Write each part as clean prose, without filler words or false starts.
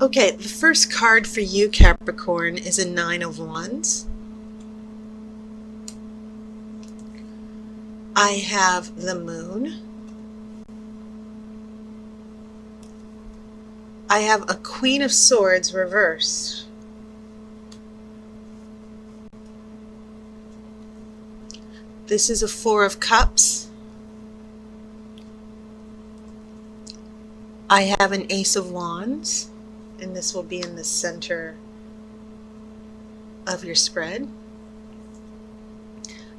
Okay, the first card for you, Capricorn, is a Nine of Wands. I have the Moon. I have a Queen of Swords reversed. This is a Four of Cups. I have an Ace of Wands, and this will be in the center of your spread.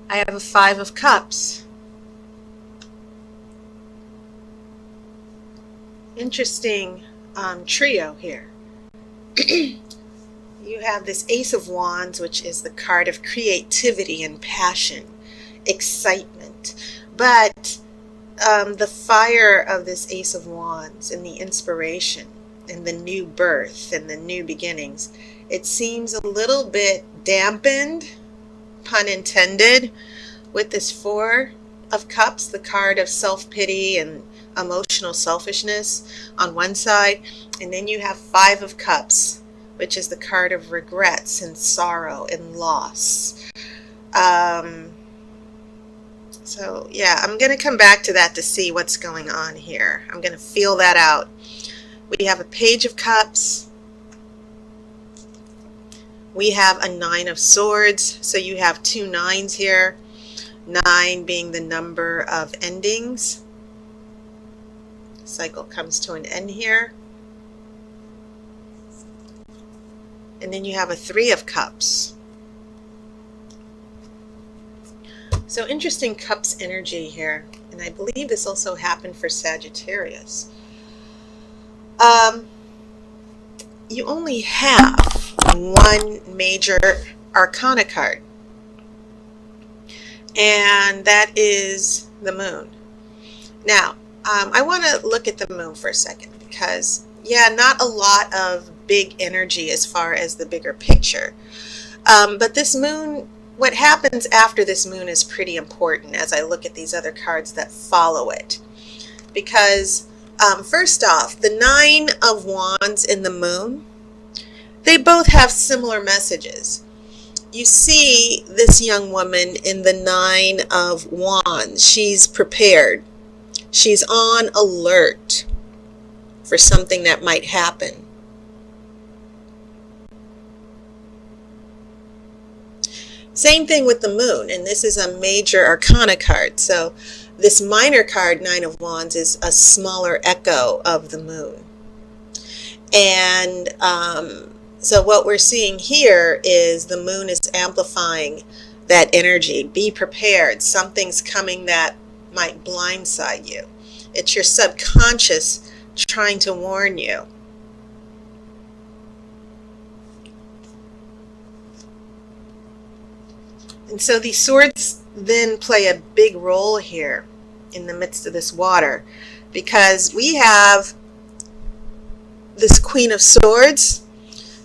I have a Five of Cups. Interesting trio here. You have this Ace of Wands, which is the card of creativity and passion, excitement. But the fire of this Ace of Wands and the inspiration and the new birth and the new beginnings, it seems a little bit dampened, pun intended, with this Four of Cups, the card of self-pity and emotional selfishness on one side, and then you have Five of Cups, which is the card of regrets and sorrow and loss. So yeah, I'm going to come back to that to see what's going on here. I'm going to feel that out. We have a Page of Cups. We have a Nine of Swords. So you have two nines here. 9 being the number of endings. Cycle comes to an end here. And then you have a Three of Cups. So interesting Cups energy here. And I believe this also happened for Sagittarius. You only have one major arcana card. And that is the Moon. Now, I want to look at the Moon for a second because, yeah, not a lot of big energy as far as the bigger picture. But this Moon, what happens after this Moon is pretty important as I look at these other cards that follow it. Because, first off, the Nine of Wands and the Moon, they both have similar messages. You see this young woman in the Nine of Wands. She's prepared. She's on alert for something that might happen. Same thing with the Moon, and this is a major arcana card. So this minor card, Nine of Wands, is a smaller echo of the Moon. And so what we're seeing here is the Moon is amplifying that energy. Be prepared. Something's coming that might blindside you. It's your subconscious trying to warn you. And so these swords then play a big role here in the midst of this water, because we have this Queen of Swords.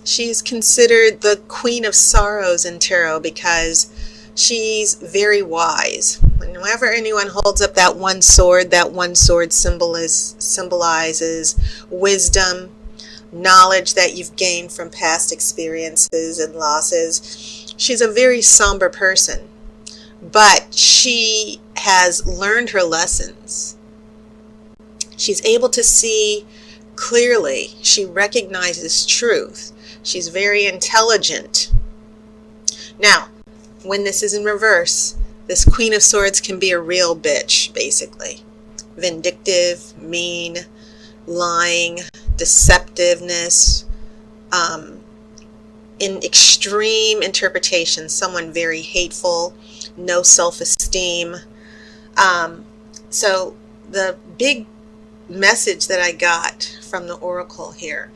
She's considered the Queen of Sorrows in tarot because she's very wise. Whenever anyone holds up that one sword symbolizes wisdom, knowledge that you've gained from past experiences and losses. She's a very somber person, but she has learned her lessons. She's able to see clearly. She recognizes truth. She's very intelligent. Now, when this is in reverse, this Queen of Swords can be a real bitch, basically. Vindictive, mean, lying, deceptiveness, in extreme interpretation, someone very hateful, no self-esteem. So the big message that I got from the Oracle here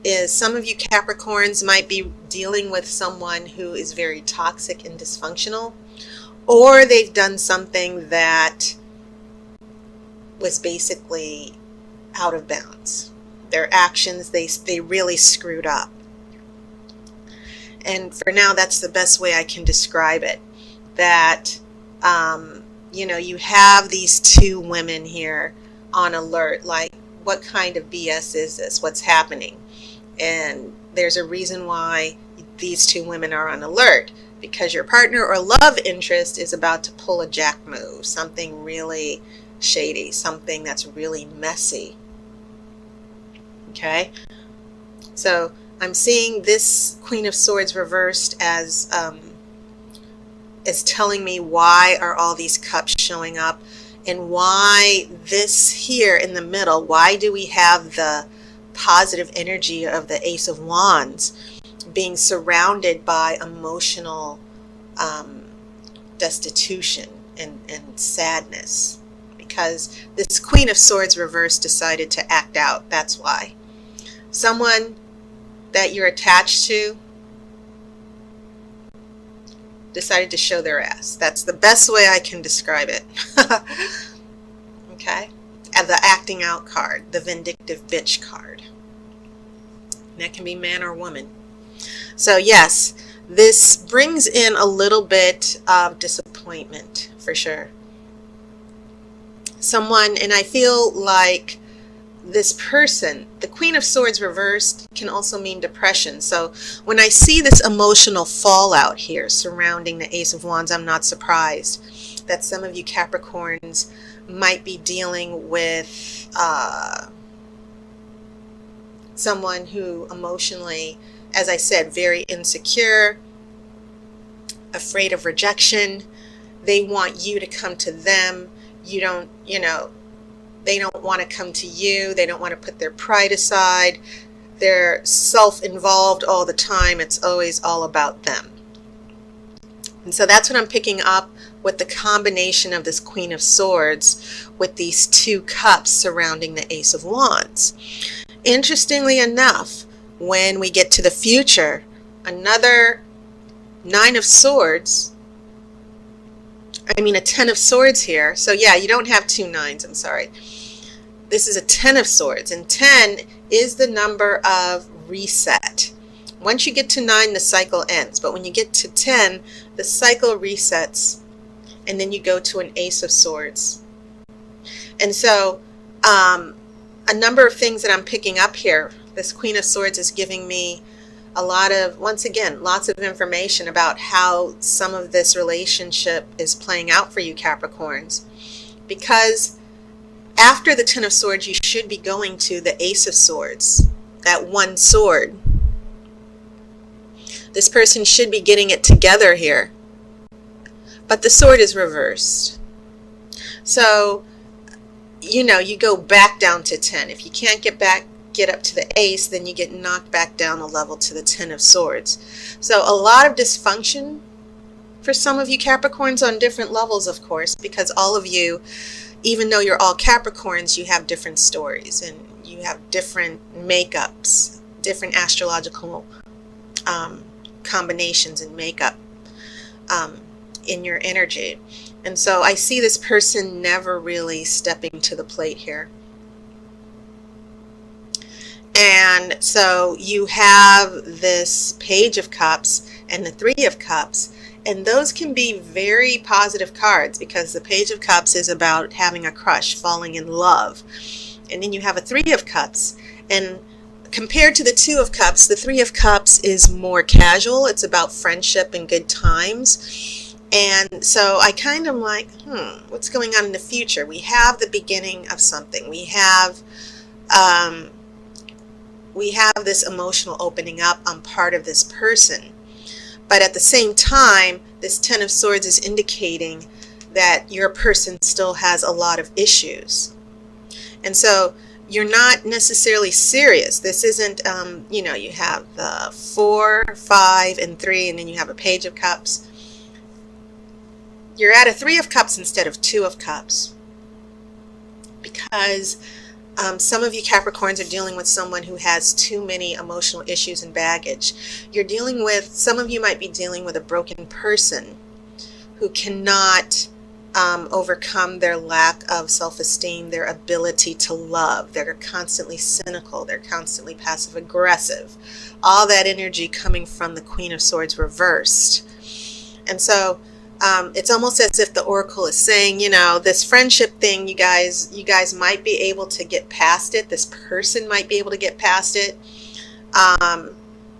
is some of you Capricorns might be dealing with someone who is very toxic and dysfunctional, or they've done something that was basically out of bounds. Their actions, they really screwed up. And for now, that's the best way I can describe it. That, you know, you have these two women here on alert, like, what kind of BS is this? What's happening? And there's a reason why these two women are on alert, because your partner or love interest is about to pull a jack move, something really shady, something that's really messy. Okay, so I'm seeing this Queen of Swords reversed as telling me, why are all these cups showing up, and why this here in the middle, why do we have the positive energy of the Ace of Wands being surrounded by emotional destitution and sadness? Because this Queen of Swords reversed decided to act out. That's why. Someone that you're attached to decided to show their ass. That's the best way I can describe it. Okay? And the acting out card, the vindictive bitch card. And that can be man or woman. So yes, this brings in a little bit of disappointment for sure. Someone, and I feel like this person, the Queen of Swords reversed, can also mean depression. So when I see this emotional fallout here surrounding the Ace of Wands, I'm not surprised that some of you Capricorns might be dealing with someone who emotionally, as I said, very insecure, afraid of rejection. They want you to come to them. You don't, they don't want to come to you. They don't want to put their pride aside. They're self-involved all the time. It's always all about them. And so that's what I'm picking up with the combination of this Queen of Swords with these two cups surrounding the Ace of Wands. Interestingly enough, when we get to the future, another Nine of Swords, a Ten of Swords here. So yeah, you don't have two nines, I'm sorry. This is a Ten of Swords, and 10 is the number of reset. Once you get to 9, the cycle ends, but when you get to 10, the cycle resets, and then you go to an Ace of Swords. And so a number of things that I'm picking up here. This Queen of Swords is giving me a lot of, once again, lots of information about how some of this relationship is playing out for you Capricorns. Because after the Ten of Swords, you should be going to the Ace of Swords, that one sword. This person should be getting it together here. But the sword is reversed. So, you go back down to 10. If you can't get up to the Ace, then you get knocked back down a level to the Ten of Swords. So a lot of dysfunction for some of you Capricorns on different levels, of course, because all of you, even though you're all Capricorns, you have different stories and you have different makeups, different astrological combinations and makeup in your energy. And so I see this person never really stepping to the plate here. And so you have this Page of Cups and the Three of Cups, and those can be very positive cards because the Page of Cups is about having a crush, falling in love. And then you have a Three of Cups, and compared to the Two of Cups, the Three of Cups is more casual. It's about friendship and good times. And so I kind of like, what's going on in the future? We have the beginning of something. We have this emotional opening up on part of this person. But at the same time, this Ten of Swords is indicating that your person still has a lot of issues. And so you're not necessarily serious. This isn't, you have the 4, 5, and 3, and then you have a Page of Cups. You're at a Three of Cups instead of Two of Cups. Because some of you Capricorns are dealing with someone who has too many emotional issues and baggage. Some of you might be dealing with a broken person who cannot overcome their lack of self-esteem, their ability to love. They're constantly cynical. They're constantly passive-aggressive. All that energy coming from the Queen of Swords reversed. And so it's almost as if the Oracle is saying, this friendship thing, you guys might be able to get past it. This person might be able to get past it.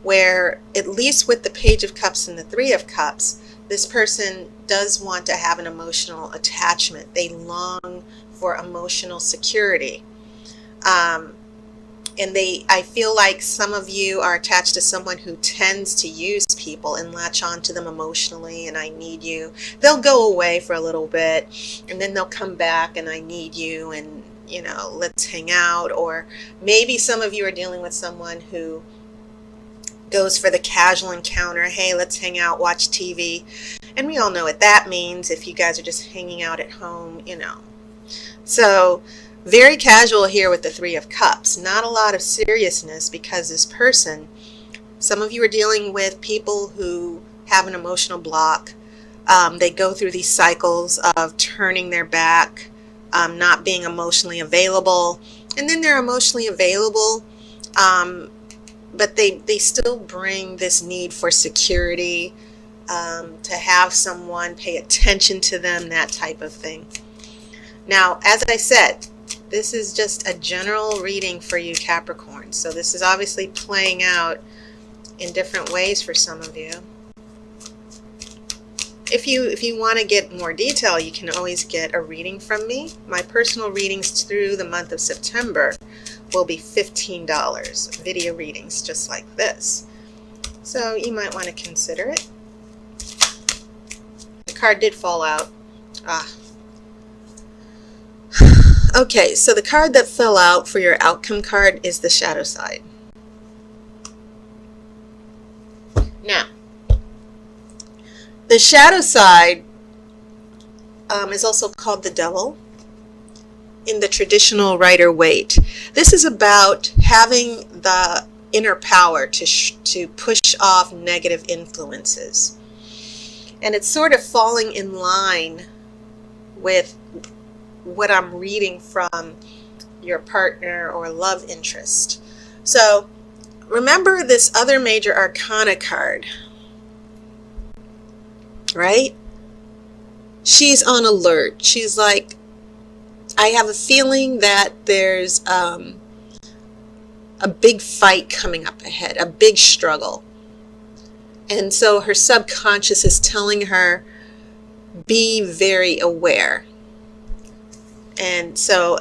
where at least with the Page of Cups and the Three of Cups, this person does want to have an emotional attachment. They long for emotional security. And I feel like some of you are attached to someone who tends to use people and latch on to them emotionally, and I need you. They'll go away for a little bit, and then they'll come back, and I need you, and, you know, let's hang out. Or maybe some of you are dealing with someone who goes for the casual encounter. Hey, let's hang out, watch TV. And we all know what that means if you guys are just hanging out at home, you know. So very casual here with the Three of Cups. Not a lot of seriousness, because this person, some of you are dealing with people who have an emotional block. They go through these cycles of turning their back, not being emotionally available, and then they're emotionally available, but they still bring this need for security, to have someone pay attention to them, that type of thing. Now, as I said, this is just a general reading for you, Capricorn. So this is obviously playing out in different ways for some of you. If you want to get more detail, you can always get a reading from me. My personal readings through the month of September will be $15. Video readings just like this. So you might want to consider it. The card did fall out. Okay, so the card that fell out for your outcome card is the shadow side. Now, the shadow side is also called the devil in the traditional Rider-Waite. This is about having the inner power to push off negative influences. And it's sort of falling in line with what I'm reading from your partner or love interest. So remember this other major arcana card, right? She's on alert. She's like, I have a feeling that there's a big fight coming up ahead, a big struggle. And so her subconscious is telling her, be very aware. And so,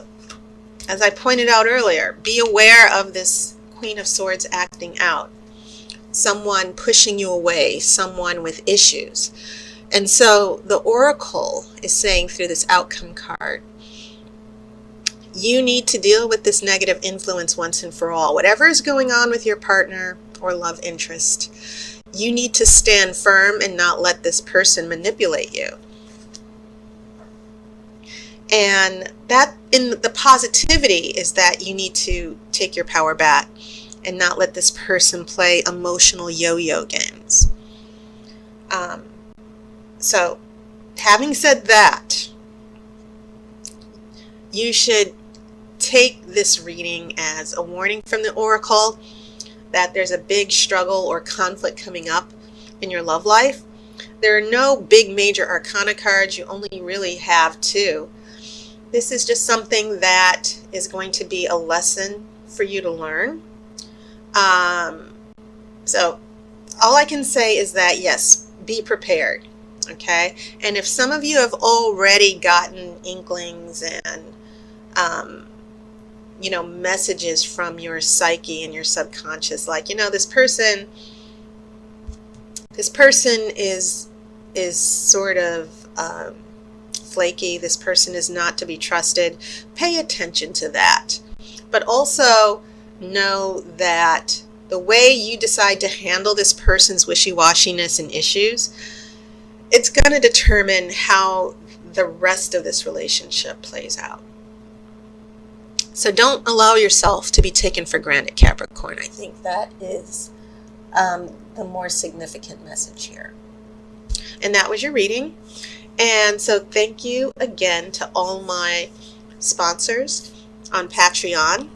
as I pointed out earlier, be aware of this Queen of Swords acting out. Someone pushing you away, someone with issues. And so the Oracle is saying through this outcome card, you need to deal with this negative influence once and for all. Whatever is going on with your partner or love interest, you need to stand firm and not let this person manipulate you. And that, in the positivity, is that you need to take your power back and not let this person play emotional yo-yo games. So, having said that, you should take this reading as a warning from the Oracle that there's a big struggle or conflict coming up in your love life. There are no big major arcana cards. You only really have two. This is just something that is going to be a lesson for you to learn. So all I can say is that, yes, be prepared, okay? And if some of you have already gotten inklings and, you know, messages from your psyche and your subconscious, like, you know, this person is sort of flaky, this person is not to be trusted, pay attention to that. But also know that the way you decide to handle this person's wishy-washiness and issues, it's going to determine how the rest of this relationship plays out. So don't allow yourself to be taken for granted, Capricorn. I think that is the more significant message here. And that was your reading. And so thank you again to all my sponsors on Patreon.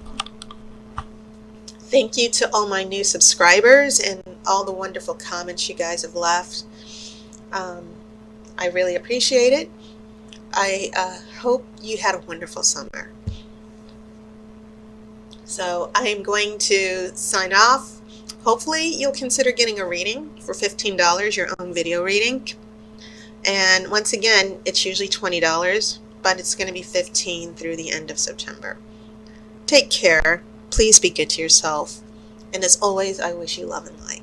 Thank you to all my new subscribers and all the wonderful comments you guys have left. I really appreciate it. I hope you had a wonderful summer. So I am going to sign off Hopefully you'll consider getting a reading for $15, your own video reading. And once again, it's usually $20, but it's going to be $15 through the end of September. Take care. Please be good to yourself. And as always, I wish you love and light.